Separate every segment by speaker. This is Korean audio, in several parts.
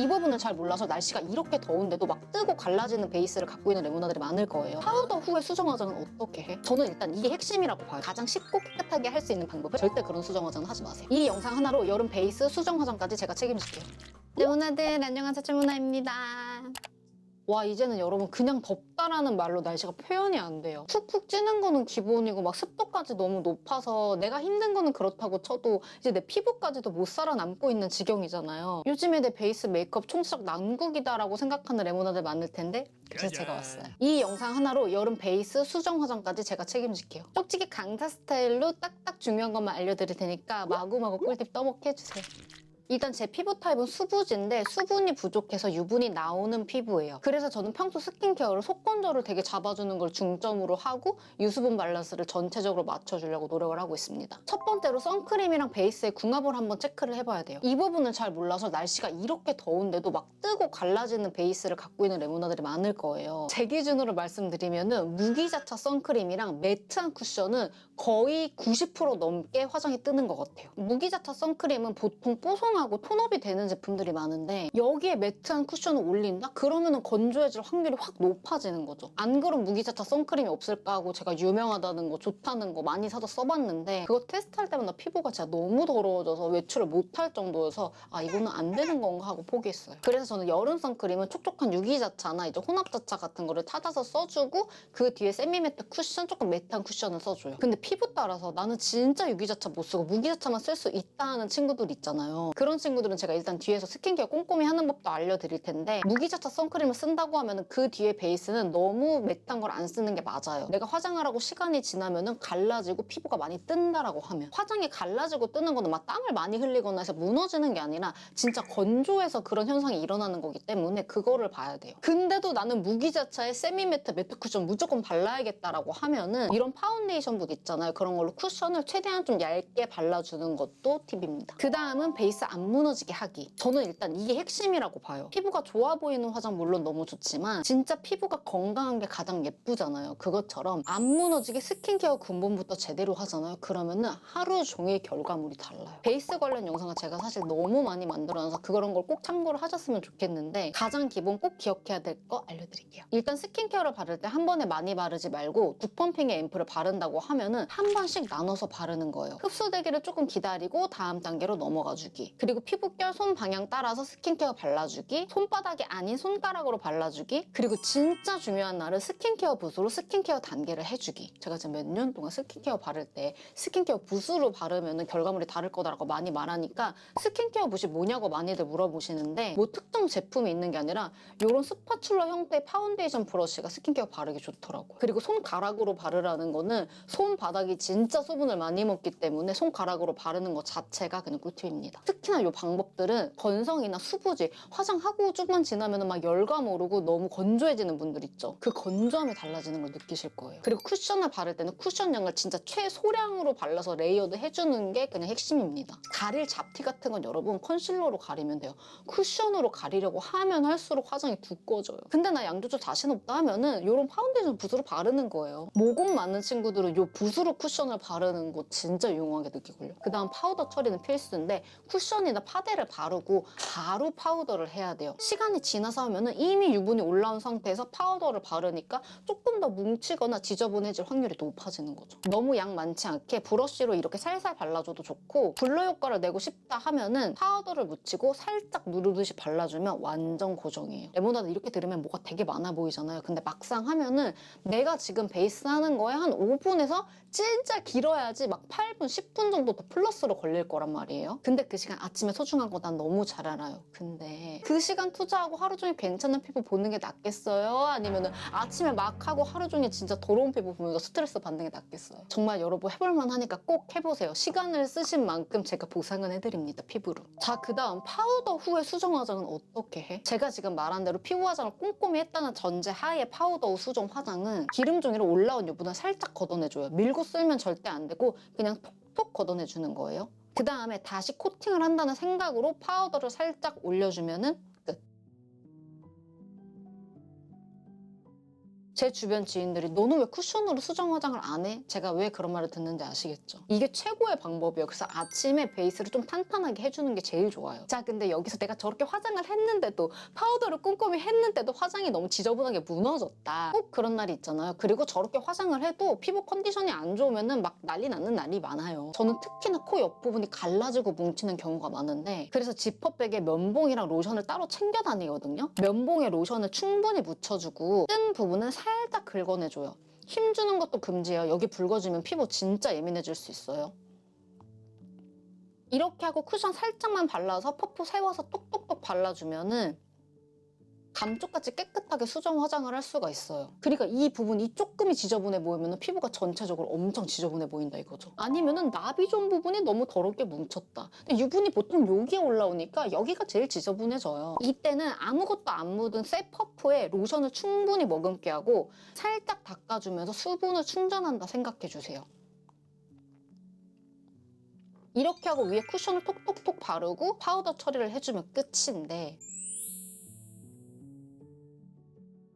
Speaker 1: 이 부분을 잘 몰라서 날씨가 이렇게 더운데도 막 뜨고 갈라지는 베이스를 갖고 있는 레모나들이 많을 거예요. 파우더 후에 수정 화장은 어떻게 해? 저는 일단 이게 핵심이라고 봐요. 가장 쉽고 깨끗하게 할 수 있는 방법은 절대 그런 수정 화장은 하지 마세요. 이 영상 하나로 여름 베이스 수정 화장까지 제가 책임질게요. 레모나들 안녕하세요, 최모나입니다. 와, 이제는 여러분 그냥 덥다라는 말로 날씨가 표현이 안 돼요. 푹푹 찌는 거는 기본이고 막 습도까지 너무 높아서 내가 힘든 거는 그렇다고 쳐도 이제 내 피부까지도 못 살아남고 있는 지경이잖아요. 요즘에 내 베이스 메이크업 총체적 난국이다라고 생각하는 레모나들 많을 텐데 그래서 제가 왔어요. 이 영상 하나로 여름 베이스 수정 화장까지 제가 책임질게요. 쪽지기 강사 스타일로 딱딱 중요한 것만 알려드릴 테니까 마구마구 꿀팁 떠먹게 해주세요. 일단 제 피부 타입은 수부지인데 수분이 부족해서 유분이 나오는 피부예요. 그래서 저는 평소 스킨케어를 속건조를 되게 잡아주는 걸 중점으로 하고 유수분 밸런스를 전체적으로 맞춰주려고 노력을 하고 있습니다. 첫 번째로 선크림이랑 베이스의 궁합을 한번 체크를 해봐야 돼요. 이 부분을 잘 몰라서 날씨가 이렇게 더운데도 막 뜨고 갈라지는 베이스를 갖고 있는 레모나들이 많을 거예요. 제 기준으로 말씀드리면은 무기자차 선크림이랑 매트한 쿠션은 거의 90% 넘게 화장이 뜨는 것 같아요. 무기자차 선크림은 보통 뽀송하고 톤업이 되는 제품들이 많은데 여기에 매트한 쿠션을 올린다? 그러면은 건조해질 확률이 확 높아지는 거죠. 안 그런 무기자차 선크림이 없을까 하고 제가 유명하다는 거, 좋다는 거 많이 사서 써봤는데 그거 테스트할 때마다 피부가 진짜 너무 더러워져서 외출을 못할 정도여서 아, 이거는 안 되는 건가 하고 포기했어요. 그래서 저는 여름 선크림은 촉촉한 유기자차나 이제 혼합자차 같은 거를 찾아서 써주고 그 뒤에 세미매트 쿠션, 조금 매트한 쿠션을 써줘요. 근데 피부 따라서 나는 진짜 유기자차 못 쓰고 무기자차만 쓸 수 있다 하는 친구들 있잖아요. 그런 친구들은 제가 일단 뒤에서 스킨케어 꼼꼼히 하는 법도 알려드릴 텐데 무기자차 선크림을 쓴다고 하면은 그 뒤에 베이스는 너무 매트한 걸 안 쓰는 게 맞아요. 내가 화장을 하고 시간이 지나면은 갈라지고 피부가 많이 뜬다라고 하면 화장이 갈라지고 뜨는 거는 막 땀을 많이 흘리거나 해서 무너지는 게 아니라 진짜 건조해서 그런 현상이 일어나는 거기 때문에 그거를 봐야 돼요. 근데도 나는 무기자차에 세미매트 매트 쿠션 무조건 발라야겠다라고 하면은 이런 파운데이션북 있잖아요. 그런 걸로 쿠션을 최대한 좀 얇게 발라주는 것도 팁입니다. 그 다음은 베이스 안 무너지게 하기. 저는 일단 이게 핵심이라고 봐요. 피부가 좋아 보이는 화장 물론 너무 좋지만 진짜 피부가 건강한 게 가장 예쁘잖아요. 그것처럼 안 무너지게 스킨케어 근본부터 제대로 하잖아요. 그러면은 하루 종일 결과물이 달라요. 베이스 관련 영상을 제가 사실 너무 많이 만들어놔서 그런 걸 꼭 참고를 하셨으면 좋겠는데 가장 기본 꼭 기억해야 될 거 알려드릴게요. 일단 스킨케어를 바를 때 한 번에 많이 바르지 말고 두 펌핑의 앰플을 바른다고 하면은 한 번씩 나눠서 바르는 거예요. 흡수되기를 조금 기다리고 다음 단계로 넘어가주기. 그리고 피부결 손 방향 따라서 스킨케어 발라주기, 손바닥이 아닌 손가락으로 발라주기, 그리고 진짜 중요한 날은 스킨케어 붓으로 스킨케어 단계를 해주기. 제가 지금 몇 년 동안 스킨케어 바를 때 스킨케어 붓으로 바르면 결과물이 다를 거다라고 많이 말하니까 스킨케어 붓이 뭐냐고 많이들 물어보시는데 뭐 특정 제품이 있는 게 아니라 이런 스파츌러 형태의 파운데이션 브러쉬가 스킨케어 바르기 좋더라고요. 그리고 손가락으로 바르라는 거는 손바닥이 진짜 수분을 많이 먹기 때문에 손가락으로 바르는 것 자체가 그냥 꿀팁입니다. 특히나 이 방법들은 건성이나 수부지, 화장하고 조금만 지나면 막 열감 오르고 너무 건조해지는 분들 있죠. 그 건조함이 달라지는 걸 느끼실 거예요. 그리고 쿠션을 바를 때는 쿠션 양을 진짜 최소량으로 발라서 레이어드 해주는 게 그냥 핵심입니다. 가릴 잡티 같은 건 여러분 컨실러로 가리면 돼요. 쿠션으로 가리려고 하면 할수록 화장이 두꺼워져요. 근데 나 양 조절 자신 없다 하면은 이런 파운데이션 붓으로 바르는 거예요. 모공 많은 친구들은 이 붓으로 쿠션을 바르는 거 진짜 유용하게 느끼걸요. 그 다음 파우더 처리는 필수인데 쿠션이나 파데를 바르고 바로 파우더를 해야 돼요. 시간이 지나서 하면은 이미 유분이 올라온 상태에서 파우더를 바르니까 조금 더 뭉치거나 지저분해질 확률이 높아지는 거죠. 너무 양 많지 않게 브러쉬로 이렇게 살살 발라줘도 좋고 블러 효과를 내고 싶다 하면은 파우더를 묻히고 살짝 누르듯이 발라주면 완전 고정이에요. 레모나드 이렇게 들으면 뭐가 되게 많아 보이잖아요. 근데 막상 하면은 내가 지금 베이스 하는 거에 한 5분에서 진짜 길어야지 막 8분, 10분 정도 더 플러스로 걸릴 거란 말이에요. 근데 그 시간 아침에 소중한 거 난 너무 잘 알아요. 근데 그 시간 투자하고 하루 종일 괜찮은 피부 보는 게 낫겠어요? 아니면은 아침에 막 하고 하루 종일 진짜 더러운 피부 보면서 스트레스 받는 게 낫겠어요? 정말 여러분 해볼만 하니까 꼭 해보세요. 시간을 쓰신 만큼 제가 보상은 해드립니다, 피부로. 자, 그 다음 파우더 후에 수정 화장은 어떻게 해? 제가 지금 말한 대로 피부 화장을 꼼꼼히 했다는 전제 하에 파우더 후 수정 화장은 기름 종이로 올라온 유분을 살짝 걷어내줘요. 밀고 쓸면 절대 안 되고 그냥 톡톡 걷어내주는 거예요. 그 다음에 다시 코팅을 한다는 생각으로 파우더를 살짝 올려주면은 끝. 제 주변 지인들이 너는 왜 쿠션으로 수정 화장을 안 해? 제가 왜 그런 말을 듣는지 아시겠죠? 이게 최고의 방법이에요. 그래서 아침에 베이스를 좀 탄탄하게 해주는 게 제일 좋아요. 자, 근데 여기서 내가 저렇게 화장을 했는데도 파우더를 꼼꼼히 했는데도 화장이 너무 지저분하게 무너졌다. 꼭 그런 날이 있잖아요. 그리고 저렇게 화장을 해도 피부 컨디션이 안 좋으면은 막 난리 나는 날이 많아요. 저는 특히나 코 옆부분이 갈라지고 뭉치는 경우가 많은데 그래서 지퍼백에 면봉이랑 로션을 따로 챙겨 다니거든요. 면봉에 로션을 충분히 묻혀주고 뜬 부분은 살짝 긁어내줘요. 힘주는 것도 금지예요. 여기 붉어지면 피부 진짜 예민해질 수 있어요. 이렇게 하고 쿠션 살짝만 발라서 퍼프 세워서 똑똑똑 발라주면은 감쪽같이 깨끗하게 수정 화장을 할 수가 있어요. 그러니까 이 부분이 조금이 지저분해 보이면 피부가 전체적으로 엄청 지저분해 보인다 이거죠. 아니면은 나비존 부분이 너무 더럽게 뭉쳤다. 근데 유분이 보통 여기에 올라오니까 여기가 제일 지저분해져요. 이때는 아무것도 안 묻은 새 퍼프에 로션을 충분히 머금게 하고 살짝 닦아주면서 수분을 충전한다 생각해주세요. 이렇게 하고 위에 쿠션을 톡톡톡 바르고 파우더 처리를 해주면 끝인데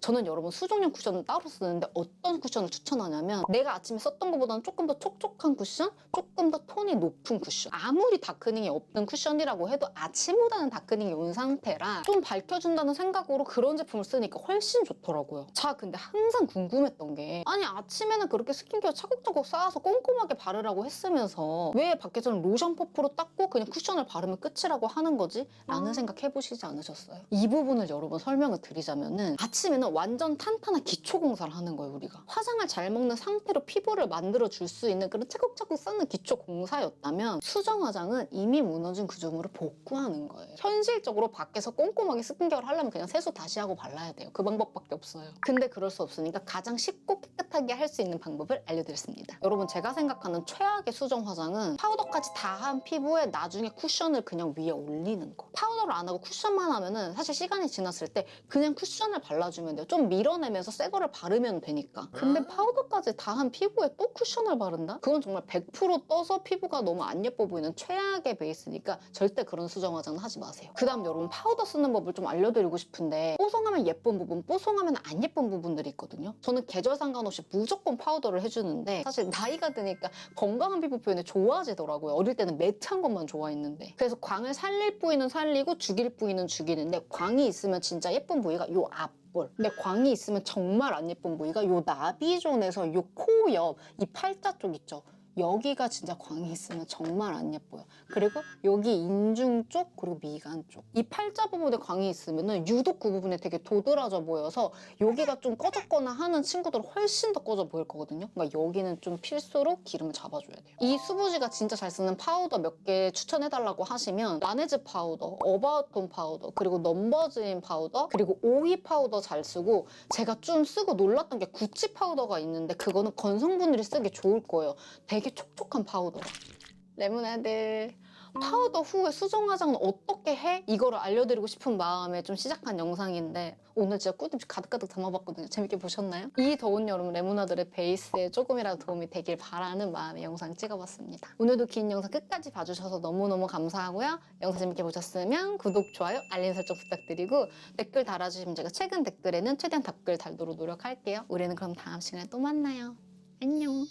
Speaker 1: 저는 여러분 수정용 쿠션을 따로 쓰는데 어떤 쿠션을 추천하냐면 내가 아침에 썼던 것보다는 조금 더 촉촉한 쿠션, 조금 더 톤이 높은 쿠션. 아무리 다크닝이 없는 쿠션이라고 해도 아침보다는 다크닝이 온 상태라 좀 밝혀준다는 생각으로 그런 제품을 쓰니까 훨씬 좋더라고요. 자, 근데 항상 궁금했던 게 아니 아침에는 그렇게 스킨케어 차곡차곡 쌓아서 꼼꼼하게 바르라고 했으면서 왜 밖에서는 로션 퍼프로 닦고 그냥 쿠션을 바르면 끝이라고 하는 거지? 라는 생각 해보시지 않으셨어요? 이 부분을 여러분 설명을 드리자면은 아침에는 완전 탄탄한 기초 공사를 하는 거예요, 우리가. 화장을 잘 먹는 상태로 피부를 만들어 줄 수 있는 그런 차곡차곡 쌓는 기초 공사였다면 수정 화장은 이미 무너진 구조물을 복구하는 거예요. 현실적으로 밖에서 꼼꼼하게 스킨케어를 하려면 그냥 세수 다시 하고 발라야 돼요. 그 방법밖에 없어요. 근데 그럴 수 없으니까 가장 쉽고 깨끗하게 할 수 있는 방법을 알려드렸습니다. 여러분, 제가 생각하는 최악의 수정 화장은 파우더까지 다 한 피부에 나중에 쿠션을 그냥 위에 올리는 거. 파우더를 안 하고 쿠션만 하면은 사실 시간이 지났을 때 그냥 쿠션을 발라주면 돼요. 좀 밀어내면서 새 거를 바르면 되니까. 근데 파우더까지 다 한 피부에 또 쿠션을 바른다? 그건 정말 100% 떠서 피부가 너무 안 예뻐 보이는 최악의 베이스니까 절대 그런 수정 화장은 하지 마세요. 그 다음 여러분, 파우더 쓰는 법을 좀 알려드리고 싶은데 뽀송하면 예쁜 부분, 뽀송하면 안 예쁜 부분들이 있거든요. 저는 계절 상관없이 무조건 파우더를 해주는데 사실 나이가 드니까 건강한 피부 표현이 좋아지더라고요. 어릴 때는 매트한 것만 좋아했는데. 그래서 광을 살릴 부위는 살리고 죽일 부위는 죽이는데 광이 있으면 진짜 예쁜 부위가 요 앞. 근데 광이 있으면 정말 안 예쁜 부위가 요 나비존에서 요 코 옆, 이 팔자 쪽 있죠? 여기가 진짜 광이 있으면 정말 안 예뻐요. 그리고 여기 인중 쪽, 그리고 미간 쪽. 이 팔자 부분에 광이 있으면 유독 그 부분에 되게 도드라져 보여서 여기가 좀 꺼졌거나 하는 친구들은 훨씬 더 꺼져 보일 거거든요. 그러니까 여기는 좀 필수로 기름을 잡아줘야 돼요. 이 수부지가 진짜 잘 쓰는 파우더 몇 개 추천해달라고 하시면 라네즈 파우더, 어바웃톤 파우더, 그리고 넘버즈인 파우더, 그리고 오이 파우더 잘 쓰고 제가 좀 쓰고 놀랐던 게 구찌 파우더가 있는데 그거는 건성분들이 쓰기 좋을 거예요. 되게 촉촉한 파우더. 레모나드. 파우더 후에 수정 화장은 어떻게 해? 이거를 알려드리고 싶은 마음에 좀 시작한 영상인데 오늘 진짜 꿀팁 가득가득 담아봤거든요. 재밌게 보셨나요? 이 더운 여름 레모나드의 베이스에 조금이라도 도움이 되길 바라는 마음에 영상 찍어봤습니다. 오늘도 긴 영상 끝까지 봐주셔서 너무너무 감사하고요. 영상 재밌게 보셨으면 구독, 좋아요, 알림 설정 부탁드리고 댓글 달아주시면 제가 최근 댓글에는 최대한 답글 달도록 노력할게요. 우리는 그럼 다음 시간에 또 만나요. 안녕.